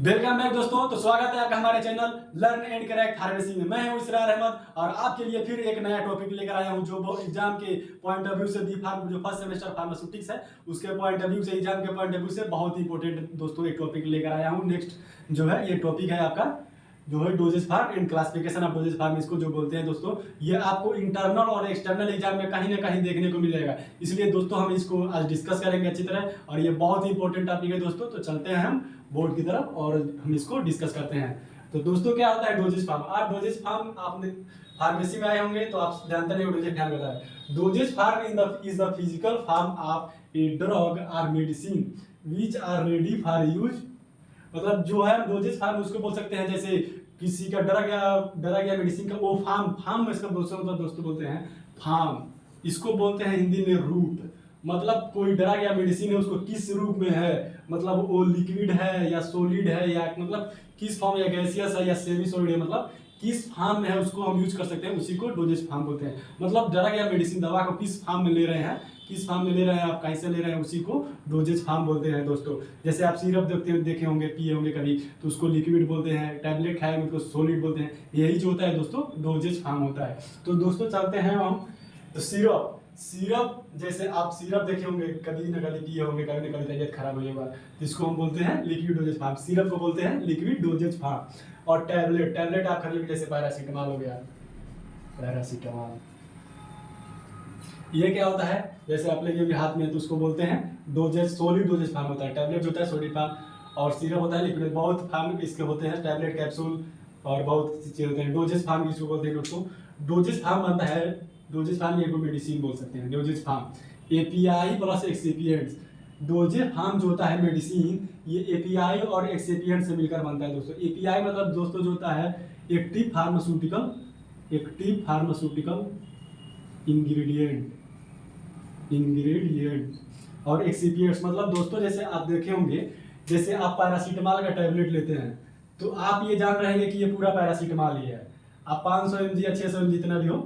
Welcome back दोस्तों। तो स्वागत है आपका हमारे channel learn and correct pharmacy में। मैं हूं इसरार अहमद और आपके लिए फिर एक नया टॉपिक लेकर आया हूं जो एग्जाम के पॉइंट ऑफ व्यू से बी फार्म जो फर्स्ट सेमेस्टर फार्मास्यूटिक्स है उसके पॉइंट ऑफ व्यू से, एग्जाम के पॉइंट ऑफ व्यू से बहुत ही इंपॉर्टेंट दोस्तों एक टॉपिक लेकर आया हूँ। नेक्स्ट जो है ये टॉपिक है आपका जो है dosage form and classification of dosage form, इसको जो बोलते हैं दोस्तों। ये आपको इंटरनल और एक्सटर्नल एग्जाम में कहीं ना कहीं देखने को मिलेगा, इसलिए दोस्तों हम इसको आज डिस्कस करेंगे अच्छी तरह और ये बहुत ही इंपॉर्टेंट टॉपिक है दोस्तों। तो चलते हैं हम बोर्ड की तरफ और हम इसको डिस्कस करते हैं। तो दोस्तों क्या होता है डोजेज फार्म? आप डोजेज फार्म आपने फार्मेसी में आए होंगे तो आप जानते नहीं डोजेज फार्म होता है। Dosage form is the physical form of a drug or medicine which are ready for use. मतलब जो है डोजेज फार्म उसको बोल सकते हैं जैसे किसी का ड्रग या मेडिसिन का वो फार्म में इसका दोस्तों बोलते हैं फार्म। इसको बोलते हैं हिंदी में रूप। मतलब कोई ड्रग या मेडिसिन है उसको किस रूप में है, मतलब वो लिक्विड है या सॉलिड है या मतलब किस फॉर्म, या गैसियस है या सेमी सॉलिड है, मतलब किस फॉर्म में है उसको हम यूज कर सकते हैं, उसी को डोजेज फार्म बोलते हैं। मतलब ड्रग या मेडिसिन दवा को किस फॉर्म में ले रहे हैं, किस फॉर्म में ले रहे हैं, आप कैसे ले रहे हैं, उसी को डोजेज फार्म बोलते हैं दोस्तों। जैसे आप सिरप देखे होंगे, पिए होंगे कभी, तो उसको लिक्विड बोलते हैं, टैबलेट खाए उनको सॉलिड बोलते हैं। यही जो होता है दोस्तों डोजेज फार्म होता है। तो दोस्तों चलते हैं हम। तो सिरप जैसे आप सिरप देखे होंगे, कभी ना कभी पिए होंगे, कभी ना कभी तबियत खराब हो जाएगा, इसको हम बोलते हैं लिक्विड डोजेज फार्म। सिरप को बोलते हैं लिक्विड डोजेज फार्म। और टैबलेट आप खरीद, जैसे पैरासीटामॉल हो गया, पैरासीटामॉल ये क्या होता है, जैसे आप लेके हाथ में तो उसको बोलते हैं डोजेज, सॉलिड डोजेज फार्म होता है। टैबलेट होता है सॉलिड फार्म और सिरप होता है लिक्विड। बहुत फार्म इसके होते हैं, टैबलेट, कैप्सूल और बहुत सी चीज़ होते हैं। डोजेज फार्म इसको बोलते हैं दोस्तों। डोजेज फार्म बनता है, डोजेज फार्म एक मेडिसिन बोल सकते हैं। Dosage form API plus excipients. Dosage form जो होता है मेडिसिन, ये एपीआई और एक्सिपिएंट से मिलकर बनता है दोस्तों। एपीआई मतलब दोस्तों जो होता है एक्टिव फार्मास्यूटिकल इंग्रेडिएंट और एक्सिपिएंट्स मतलब दोस्तों जैसे आप देखे होंगे, जैसे आप पैरासीटामॉल का टैबलेट लेते हैं तो आप ये जान रहे हैं कि ये पूरा पैरासीटामॉल ही है। आप 500 mg या 600 mg जितना भी हो,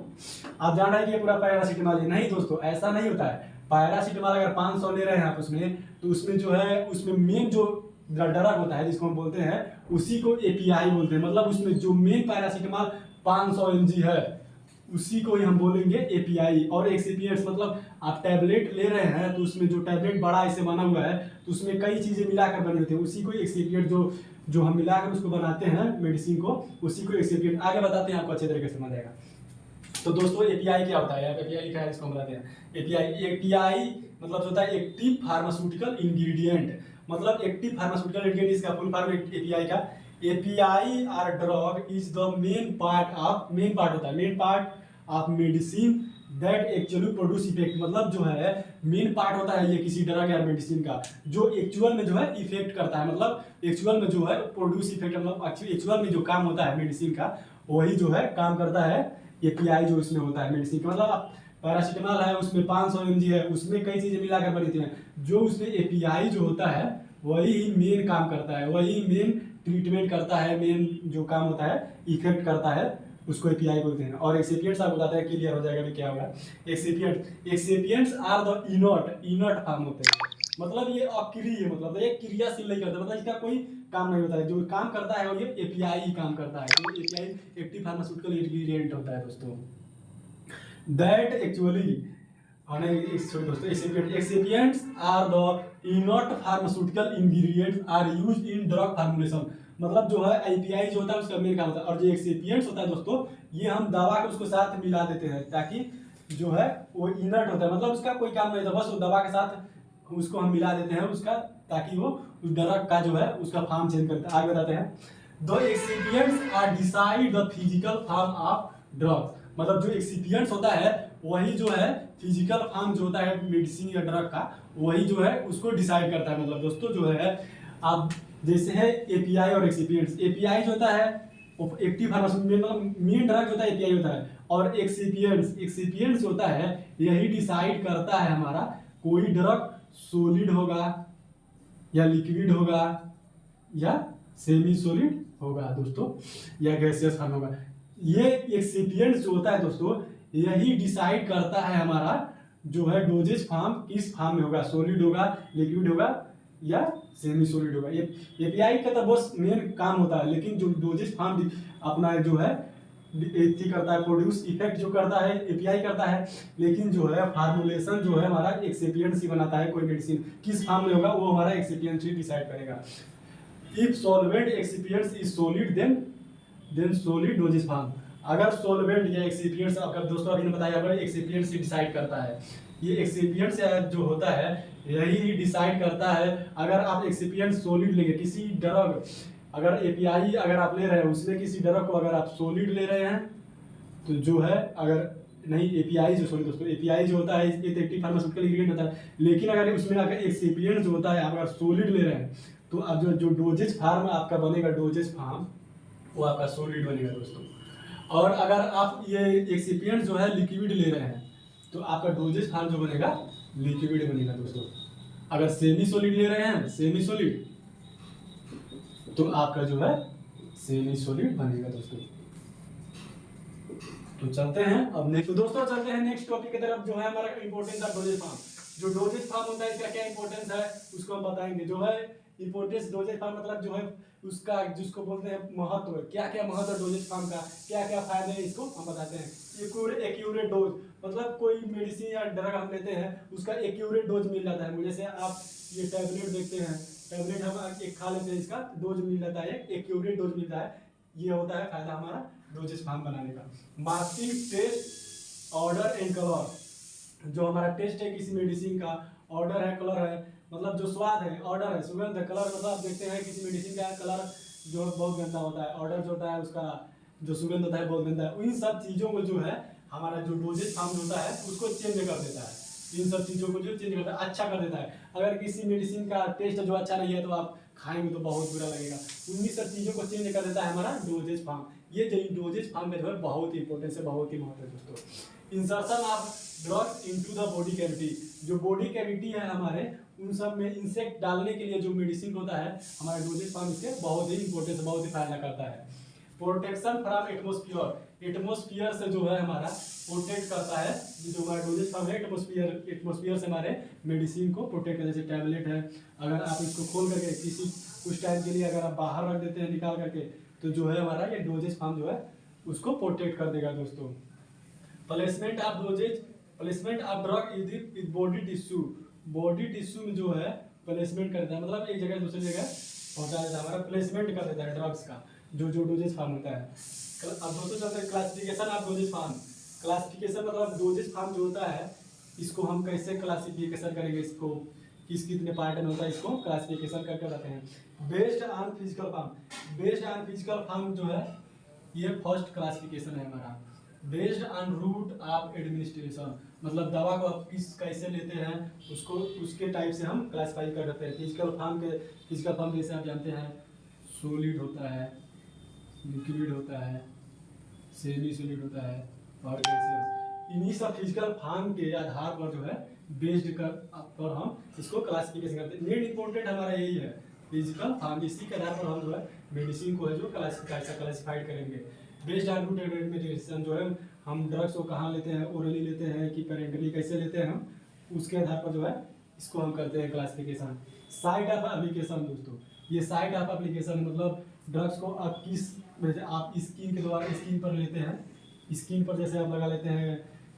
आप जान रहे हैं कि ये पूरा पैरासीटामॉल ही। नहीं दोस्तों, ऐसा नहीं होता है। पैरासीटामॉल अगर 500 ले रहे हैं आप उसमें, तो उसमें जो है उसमें मेन जो ड्रग होता है जिसको हम बोलते हैं उसी को एपीआई बोलते हैं। मतलब उसमें जो मेन पैरासीटामॉल 500 mg है उसी को ही हम बोलेंगे एपीआई। और एक्सिपिएंट्स मतलब आप टैबलेट ले रहे हैं तो उसमें जो टैबलेट बड़ा ऐसे बना हुआ है तो उसमें कई चीज़ें मिलाकर बनी होती है, उसी को एक्सिपिएंट जो हम मिलाकर उसको बनाते हैं मेडिसिन को, उसी को एक्सिपिएंट। आगे बताते हैं, आपको अच्छे तरीके से समझ आएगा। तो दोस्तों एपीआई क्या होता है? एपीआई क्या है इसको हम बताते हैं। एपीआई मतलब होता है एक्टिव फार्मास्यूटिकल इंग्रेडिएंट। मतलब एक्टिव फार्मास्यूटिकल इंग्रेडिएंट इसका फुल फॉर्म एपीआई का। API or drug is the main part of medicine that actually produce effect. मतलब जो है मेन पार्ट होता है ये किसी ड्रग या मेडिसिन का जो एक्चुअल में जो है इफेक्ट करता है। मतलब एक्चुअल में जो है प्रोड्यूस इफेक्ट, मतलब एक्चुअल में जो काम होता है मेडिसिन का वही जो है काम करता है एपीआई जो इसमें होता है मेडिसिन का। मतलब आप पैरासीटामॉल है उसमें 500 mg है, उसमें कई चीजें मिलाकर बनी थी, जो उसमें एपीआई जो होता है वही मेन काम करता है, वही मेन ट्रीटमेंट करता है, मेन जो काम होता है इफेक्ट करता है, उसको एपीआई बोलते हैं। और एक्सिपिएंट्स आपको बताते हैं, क्लियर हो जाएगा भी क्या होगा। Excipients are the inert form होते हैं। मतलब ये अक्रिय, मतलब ये क्रियाशील नहीं करता, मतलब इसका कोई काम नहीं होता है। जो काम करता है वो ये एपीआई ही काम करता है। तो एपीआई एक्टिव फार्मास्यूटिकल इंग्रेडिएंट होता है दोस्तों। दैट एक्चुअली दोस्तों excipients are the inert pharmaceutical ingredients are used in drug formulation. मतलब जो है एपीआई जो होता है उसका मेन काम होता है, और जो एक्सिपिएंट्स होता है दोस्तों ये हम दवा के उसको साथ मिला देते हैं ताकि जो है वो इनर्ट होता है, मतलब उसका कोई काम नहीं होता, बस वो दवा के साथ उसको हम मिला देते हैं उसका, ताकि वो उस ड्रग का जो है उसका फॉर्म चेंज करता है। आगे बताते हैं। The excipients are decide the physical form of drugs. मतलब जो एक्सिपिएंट्स होता है वही जो है फिजिकल फॉर्म जो होता है मेडिसिन या ड्रग का, वही जो है उसको डिसाइड करता है। मतलब दोस्तों जो है आप जैसे है एपीआई और एक्सिपिएंट्स। एपीआई जो होता है एक्टिव फार्मास्यूटिकल मतलब मेन ड्रग जो होता है एपीआई होता है, और एक्सिपिएंट्स होता है यही डिसाइड करता है हमारा कोई ड्रग सॉलिड होगा या लिक्विड होगा या सेमी सॉलिड होगा दोस्तों, या गैसियस फॉर्म होगा। ये एक्सिपिएंट्स जो होता है दोस्तों यही डिसाइड करता है हमारा जो है डोजेज फॉर्म किस फॉर्म में होगा, सॉलिड होगा, लिक्विड होगा या सेमी सॉलिड होगा। ये एपीआई का तो बस मेन काम होता है, लेकिन जो डोजेज फार्म अपना जो है करता है, प्रोड्यूस इफेक्ट जो करता है एपीआई करता है, लेकिन जो है फार्मुलेशन जो है हमारा एक्सिपिएंट सी बनाता है। कोई मेडिसिन किस फार्म में होगा वो हमारा एक्सिपिएंट ही डिसाइड करेगा। If solvent excipients is solid then solid dosage form. अगर सॉल्वेंट या एक्सिपिएंट्स, आपका दोस्तों अभी ने बताया होगा, एक्सिपिएंट्स ही डिसाइड करता है। ये एक्सिपिएंट्स जो होता है यही डिसाइड करता है। अगर आप एक्सिपिएंट सॉलिड लेंगे, किसी ड्रग अगर एपीआई अगर आप ले रहे हैं उसमें किसी ड्रग को अगर आप सॉलिड ले रहे हैं तो जो है, अगर नहीं एपीआई जो सॉरी दोस्तों एपीआई जो होता है ये तो एक्टिव फार्मास्यूटिकल इंग्रेडिएंट होता है, लेकिन अगर उसमें अगर एक्सिपिएंट जो होता है आप अगर सॉलिड ले रहे हैं तो अब जो डोजेज फार्म आपका बनेगा, डोजेज फार्म वो आपका सॉलिड बनेगा दोस्तों। और अगर आप ये एक्सिपिएंट जो है लिक्विड ले रहे हैं तो आपका डोजेज फार्म जो बनेगा लिक्विड बनेगा दोस्तों। अगर सेमी सॉलिड ले रहे हैं, सेमी सॉलिड, तो आपका जो है सेमी सॉलिड बनेगा दोस्तों। तो चलते हैं अब नेक्स्ट, तो दोस्तों चलते हैं नेक्स्ट टॉपिक की तरफ, जो है हमारा इंपॉर्टेंस ऑफ डोजेज फार्म। जो डोजेज फार्म होता है इसका क्या इंपॉर्टेंस है उसको हम बताएंगे। जो है इंपॉर्टेंस डोजेज फार्म मतलब जो है उसका जिसको बोलते हैं महत्व, क्या क्या महत्व है डोजेज फार्म का, क्या क्या फायदे हैं इसको हम बताते हैं। एक्यूरेट डोज मतलब कोई मेडिसिन या ड्रग हम लेते हैं उसका एक्यूरेट डोज मिल जाता है। जैसे आप ये टैबलेट देखते हैं, टैबलेट हम एक खा लेते हैं, इसका डोज मिल जाता है, एक्यूरेट डोज मिलता है। ये होता है फायदा हमारा डोजेज फार्म बनाने का। Masking, taste, odour and colour, जो हमारा टेस्ट है किसी मेडिसिन का, ऑर्डर है, कलर है, मतलब जो स्वाद है, ऑर्डर है, सुगंध है, कलर मतलब आप देखते हैं किसी मेडिसिन का कलर जो बहुत गंदा होता है, ऑर्डर जो होता है उसका जो सुगंध होता है बहुत गंदा है। इन सब चीज़ों को जो है हमारा जो डोजेज फार्म होता है उसको चेंज कर देता है। इन सब चीज़ों को जो चेंज करता है, अच्छा कर देता है। अगर किसी मेडिसिन का टेस्ट जो अच्छा नहीं है तो आप खाएंगे तो बहुत बुरा लगेगा। उन्हीं सब चीज़ों को चेंज कर देता है हमारा डोजेज फार्म। ये जो डोजेज फार्म में जो है बहुत ही इंपॉर्टेंस है, बहुत ही महत्व है दोस्तों। Insertion of drug into the body cavity, जो बॉडी कैविटी है हमारे उन सब में इंसेक्ट डालने के लिए जो मेडिसिन होता है हमारा डोजेज फार्म इसके बहुत ही इंपॉर्टेंस, बहुत ही फायदा करता है। प्रोटेक्शन फ्रॉम एटमोस्फियर, एटमोस्फियर से जो है हमारा प्रोटेक्ट करता है। जो हमारा डोजेज फार्म है एटमोस्फियर से हमारे मेडिसिन को प्रोटेक्ट करता है। जैसे टैबलेट है, अगर आप इसको खोल करके किसी कुछ टाइम के लिए अगर आप बाहर रख देते हैं निकाल करके, तो जो है हमारा ये डोजेज फार्म जो है उसको प्रोटेक्ट कर देगा दोस्तों। Placement of dosage, placement of drug is body tissue, body tissue में जो है प्लेसमेंट करता है, मतलब एक जगह दूसरी जगह पहुंचा देता है, हमारा प्लेसमेंट कर देता है ड्रग्स का जो डोजेज फार्म होता है। अब दोस्तों चलते हैं classification of dosage form. Classification मतलब डोजेज फार्म जो होता है इसको हम कैसे क्लासिफिकेशन करेंगे, इसको कितने पार्ट में होता है, इसको क्लासिफिकेशन करके बताते हैं। Based on physical form, based on physical form जो है ये फर्स्ट क्लासिफिकेशन है हमारा। Based on route of administration, मतलब दवा को आप कैसे लेते हैं उसको उसके टाइप से हम क्लासिफाई कर देते हैं। फिजिकल फार्म जैसे आप जानते हैं सॉलिड होता है, लिक्विड होता है, सेमी सॉलिड होता है और गैसियस। इन्हीं सब फिजिकल फार्म के आधार पर जो है बेस्ड पर हम इसको क्लासिफिकेशन करते हैं। मेन इंपॉर्टेंट हमारा यही है फिजिकल फार्म, इसी के आधार पर हम जो है मेडिसिन को है जो क्लासिफाइड करेंगे। बेस्ड ऑन रूट एडमिनिस्ट्रेशन जो है हम ड्रग्स को कहाँ लेते हैं, ओरली लेते हैं कि पेरेंटली कैसे लेते हैं हम, उसके आधार पर जो है इसको हम करते हैं क्लासिफिकेशन। साइट ऑफ एप्लीकेशन दोस्तों, ये साइट ऑफ एप्लीकेशन मतलब ड्रग्स को आप आप स्किन के द्वारा स्किन पर लेते हैं, स्किन पर जैसे आप लगा लेते हैं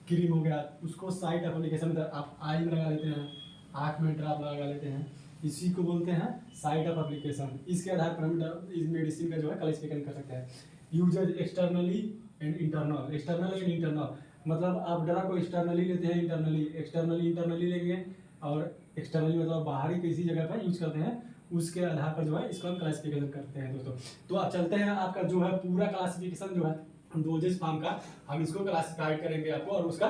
क्रीम हो गया, उसको साइट ऑफ एप्लीकेशन मतलब आप आई में लगा लेते हैं, आँख में ड्रॉप लगा लेते हैं, इसी को बोलते हैं साइट ऑफ एप्लीकेशन। इसके आधार पर हम इस मेडिसिन का जो है क्लासिफिकेशन कर सकते हैं। Usage externally and internal, external and internal मतलब आप ड्रग को एक्सटर्नली लेते हैं, इंटरनली लेंगे और एक्सटर्नली मतलब बाहरी किसी जगह पर यूज करते हैं, उसके आधार पर जो है इसको हम क्लासिफिकेशन करते हैं दोस्तों। तो आप चलते हैं, आपका जो है पूरा क्लासिफिकेशन जो है डोजेज फार्म का हम इसको क्लासिफाइड करेंगे आपको और उसका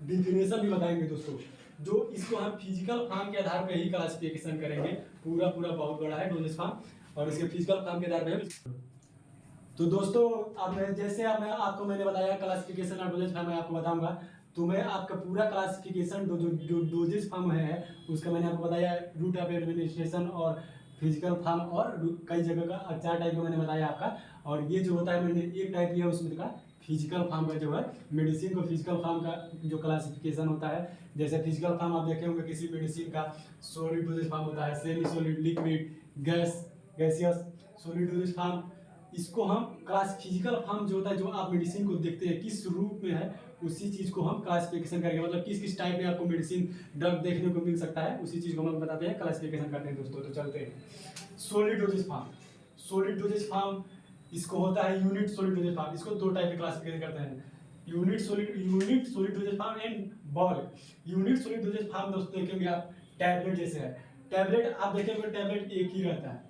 डिफिनेशन भी बताएंगे दोस्तों। जो इसको हम फिजिकल फार्म के आधार पर ही क्लासिफिकेशन करेंगे, पूरा बहुत बड़ा है डोजेज फार्म और इसके फिजिकल फार्म के आधार पर। तो दोस्तों अब जैसे अब मैं आपको मैंने बताया क्लासिफिकेशन और डोजेज फार्म मैं आपको बताऊंगा, तो मैं आपका पूरा क्लासिफिकेशन जो डोजेज फार्म है उसका मैंने आपको बताया, रूट ऑफ एडमिनिस्ट्रेशन और फिजिकल फार्म और कई जगह का 4 टाइप का मैंने बताया आपका। और ये जो होता है मैंने एक टाइप लिया उसमें का फिजिकल फार्म का जो है मेडिसिन को फिजिकल फार्म का जो क्लासिफिकेशन होता है, जैसे फिजिकल फार्म आप देखे होंगे किसी मेडिसिन का सॉलिड डोजेज फार्म होता है, semi solid, liquid, gaseous, solid dosage form. इसको हम क्लास फिजिकल फार्म जो होता है, जो आप मेडिसिन को देखते हैं किस रूप में है, उसी चीज़ को हम क्लासिफिकेशन करेंगे, मतलब किस किस टाइप में आपको मेडिसिन ड्रग देखने को मिल सकता है, उसी चीज़ को हम बताते हैं, क्लासिफिकेशन करते हैं दोस्तों। तो चलते हैं solid dosage form. Solid dosage form इसको होता है यूनिट सॉलिड डोजेज फार्म। इसको दो टाइप में क्लासिफिकेशन करते हैं, unit solid dosage form and bulk. Unit solid dosage form दोस्तों देखेंगे आप टैबलेट जैसे है। टैबलेट आप देखेंगे टैबलेट एक ही रहता है,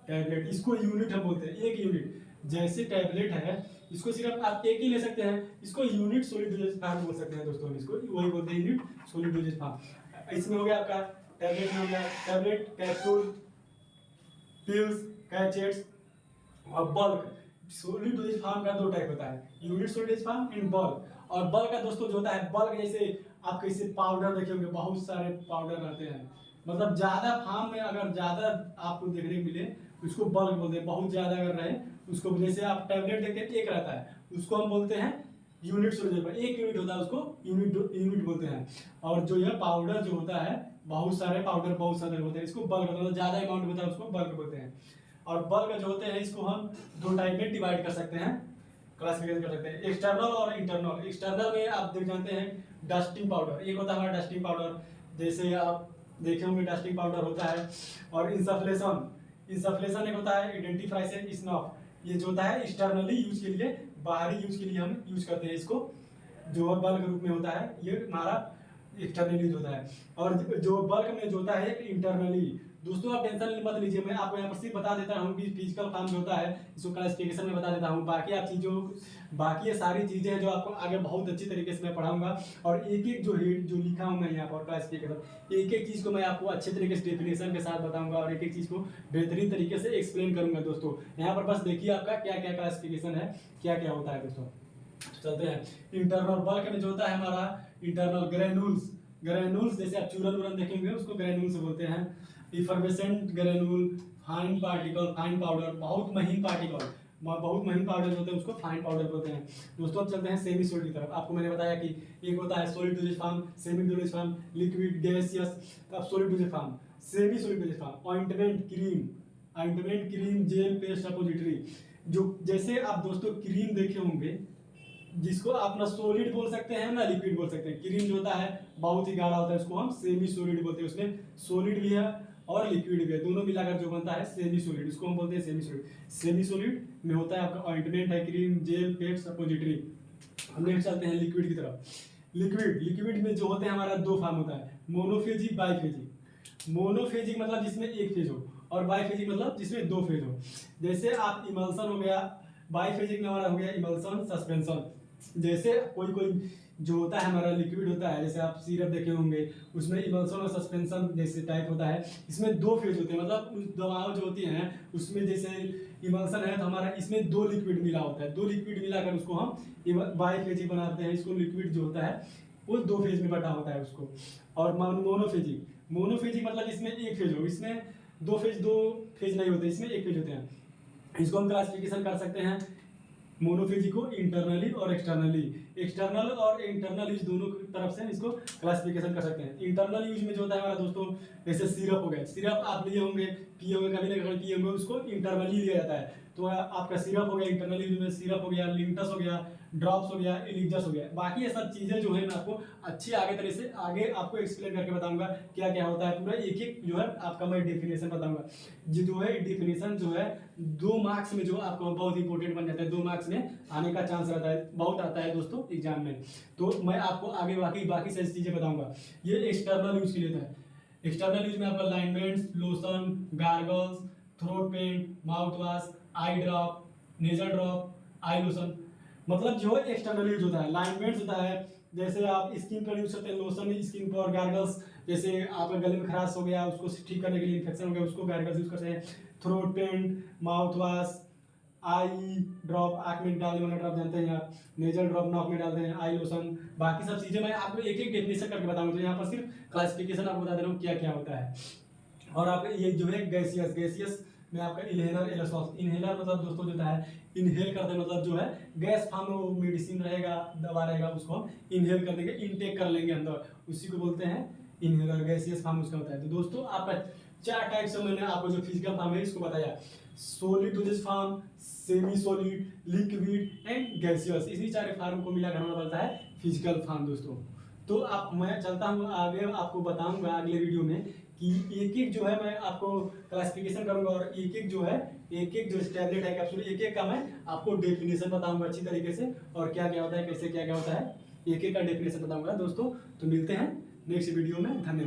टैबलेट इसको यूनिट हम बोलते हैं, एक यूनिट। जैसे टैबलेट है इसको सिर्फ आप एक ही ले सकते हैं, इसको यूनिट सॉलिड डोजेज फार्म बोल सकते हैं दोस्तों, इसको वही बोलते हैं यूनिट सॉलिड डोजेज फार्म। इसमें हो गया आपका टैबलेट में हो गया टैबलेट, कैप्सूल, पिल्स, कैचेट्स और बल्क। सॉलिड डोजेज फार्म का दो टाइप होता है, unit solid dosage form and bulk. और बल्क का दोस्तों जो होता है बल्क, जैसे आप कैसे पाउडर देखे होंगे, बहुत सारे पाउडर रहते हैं, मतलब ज्यादा फार्म में अगर ज्यादा आपको देखने को मिले उसको बल्क बोलते हैं। बहुत ज्यादा अगर रहे उसको, जैसे आप टैबलेट देखते हैं एक रहता है उसको हम बोलते हैं यूनिट सॉलिड, एक यूनिट होता है उसको यूनिट बोलते हैं। और जो यह पाउडर जो होता है, बहुत सारे पाउडर बहुत सारे होते हैं, इसको बल्क, मतलब ज्यादा अमाउंट होता है उसको बल्क बोलते हैं। और बल्क जो होते हैं इसको हम दो टाइप में डिवाइड कर सकते हैं, क्लासिफिकेशन कर सकते हैं, एक्सटर्नल और इंटरनल। एक्सटर्नल में आप देख जानते हैं डस्टिंग पाउडर, एक होता है हमारा डस्टिंग पाउडर, जैसे आप देखे होंगे डस्टिंग पाउडर होता है। और इंसफ्लेशन, इंसफ्लेशन एक होता है आइडेंटिफाई से स्नफ, ये जो होता है एक्सटर्नली यूज के लिए, बाहरी यूज के लिए हम यूज करते हैं इसको, जो बल्क रूप में होता है ये हमारा एक्सटर्नल यूज होता है। और जो बल्क में जो होता है इंटरनली। दोस्तों आप टेंशन मत लीजिए, मैं आपको यहाँ पर सिर्फ बता देता हूँ कि फिजिकल फार्म जो होता है इसको क्लासिफिकेशन में बता देता हूँ, बाकी आप चीज़ों, बाकी ये सारी चीज़ें हैं जो आपको आगे बहुत अच्छी तरीके से मैं पढ़ाऊंगा। और एक एक जो हेड जो लिखा हूँ मैं यहाँ पर क्लासिफिकेशन, एक एक चीज़ को मैं आपको अच्छे तरीके से डेफिनेशन के साथ बताऊंगा और एक एक चीज़ को बेहतरीन तरीके से एक्सप्लेन करूंगा दोस्तों। यहाँ पर बस देखिए आपका क्या क्या क्लासिफिकेशन है, क्या क्या होता है दोस्तों। चलते हैं इंटरनल। बल्क में जो होता है हमारा इंटरनल ग्रेनुल्स, ग्रेनुल्स जैसे आप चूरन वूरन देखेंगे उसको ग्रेनुल्स बोलते हैं। इफर्वेसेंट granule, fine particle, fine powder, बहुत महीन पार्टिकल, बहुत महीन पाउडर जो होते हैं उसको फाइन पाउडर बोलते हैं दोस्तों। अब चलते हैं सेमी सॉलिड की तरफ। आपको मैंने बताया कि एक होता है solid dosage form, semi dosage form, liquid, gaseous, अब solid dosage form, semi solid dosage form. Ointment, cream, ointment, cream, gel, paste, suppository. जो जैसे आप दोस्तों क्रीम देखे होंगे जिसको आप ना सॉलिड बोल सकते हैं ना लिक्विड बोल सकते हैं। क्रीम जो होता है बहुत ही गाढ़ा होता है, उसको हम सेमी सॉलिड बोलते हैं, उसमें सॉलिड भी है और लिक्विड भी है, दोनों मिलाकर जो बनता है सेमी सॉलिड, इसको हम बोलते हैं सेमी सॉलिड। सेमी सॉलिड में होता है आपका ऑइंटमेंट है, क्रीम, जेल, पेस्ट, सपोजिटरी। हम नेक्स्ट चलते हैं लिक्विड की तरफ। लिक्विड, लिक्विड में जो होते हैं हमारा दो फॉर्म होता है, मोनोफेजिक, बाईफेजिक। मोनोफेजिक मतलब जिसमें एक फेज हो, और बाईफेजिक मतलब जिसमें दो फेज हो। जैसे आप इमल्सन हो गया, बाईफेजिक में हमारा हो गया इमल्सन, सस्पेंशन। जैसे कोई कोई जो होता है हमारा लिक्विड होता है, जैसे आप सिरप देखे होंगे उसमें इमल्सन और सस्पेंशन जैसे टाइप होता है, इसमें दो फेज होते हैं, मतलब उस दवाओं जो होती हैं उसमें जैसे इमल्सन है तो हमारा इसमें दो लिक्विड मिला होता है, दो लिक्विड मिलाकर उसको हम बाईफेजिक बनाते हैं। इसको लिक्विड जो होता है वो दो फेज में बटा होता है उसको। और मोनोफेजिक, मोनोफेजिक मतलब इसमें एक फेज हो, इसमें दो फेज नहीं होते, इसमें एक फेज होते हैं। इसको हम क्लासिफिकेशन कर सकते हैं मोनोफेजिक को इंटरनली और एक्सटर्नली। एक्सटर्नल और इंटरनल यूज दोनों तरफ से इसको क्लासिफिकेशन कर सकते हैं। इंटरनल यूज में जो होता है हमारा दोस्तों, जैसे सिरप हो गया, सिरप आप लिए होंगे, पिए होंगे, कभी ना कभी पिए होंगे, उसको इंटरनली लिया जाता है। तो आपका सिरप हो गया इंटरनल यूज में, सिरप हो गया, लिंटस हो गया, ड्रॉप्स हो गया, एलिक्जस हो गया। बाकी ये सब चीजें जो है मैं आपको अच्छी आगे तरह से आगे आपको एक्सप्लेन करके बताऊंगा क्या क्या होता है, पूरा एक एक जो है आपका मैं डेफिनेशन बताऊंगा। जो है डेफिनेशन जो है 2 मार्क्स में जो आपको बहुत इंपॉर्टेंट बन जाता है, 2 मार्क्स में आने का चांस रहता है, बहुत आता है दोस्तों एग्जाम में। तो मैं आपको आगे बाकी सारी चीजें बताऊंगा। ये एक्सटर्नल यूज के लिए था। एक्सटर्नल यूज में आपका liniments, lotion, gargles, throat paint, mouth wash, eye drop, nasal drop, eye lotion, मतलब जो है एक्सटर्नल यूज होता है। लाइनमेंट्स होता है जैसे आप स्किन पर यूज करते हैं, लोशन स्किन पर, गार्गल्स जैसे आपके गले में खराश हो गया उसको ठीक करने के लिए, इन्फेक्शन हो गया उसको गार्गल्स यूज करते हैं। Throat paint, mouth wash, eye drop, आँख में डालने वाला ड्रॉप जानते हैं आप, नेजल ड्रॉप नाक में डालते हैं, आई लोशन, बाकी सब चीजें मैं आपको एक एक डेफिनेशन करके बताऊंगा। तो यहाँ पर सिर्फ क्लासिफिकेशन आपको बता दे रहा हूँ क्या क्या होता है। और आप ये जो है गैसियस, गैसियस मैं आपका इनहेलर एलोसॉल। इनहेलर मतलब दोस्तों जो है इनहेल करते मतलब जो है गैस फॉर्म मेडिसिन रहेगा, दवा रहेगा, उसको हम इनहेल कर देंगे, इनटेक कर लेंगे अंदर, उसी को बोलते हैं इनहेलर, गैसियस फॉर्म उसका होता है। तो दोस्तों आपका 4 टाइप से मैंने आपको जो फिजिकल फॉर्म है इसको बताया, solid doses form, semi solid, liquid and gaseous, इसी 4 फॉर्म को मिलाकर हमें बनता है फिजिकल फॉर्म दोस्तों। तो आप मैं चलता हूँ आगे, आपको बताऊंगा अगले वीडियो में कि एक एक जो है मैं आपको क्लासिफिकेशन करूंगा और एक एक जो है एक एक जो टैबलेट है कैप्सूल एक एक का मैं आपको डेफिनेशन बताऊंगा अच्छी तरीके से, और क्या क्या होता है, कैसे क्या क्या होता है, एक एक का डेफिनेशन बताऊंगा दोस्तों। तो मिलते हैं नेक्स्ट वीडियो में, धन्यवाद।